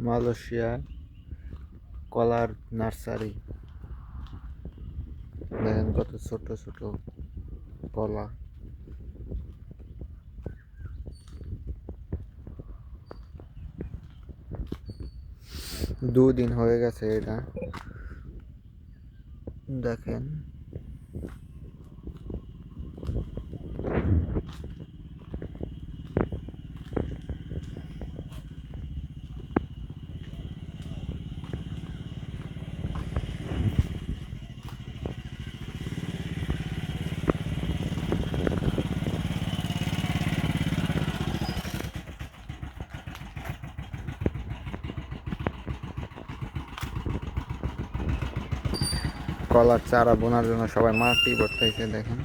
Malaysia কলার nursery. দেখেন কত ছোট ছোট কলা। দুদিন হয়ে গেছে এটা, দেখেন। কলার চারা বোনার জন্য সবাই মাটি ভরতেছে, দেখেন।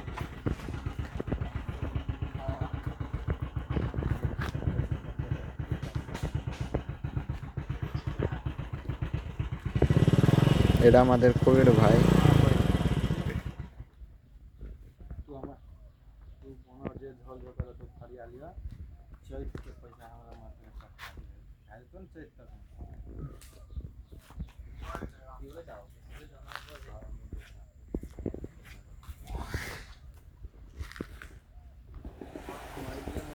এটা আমাদের কবির ভাই।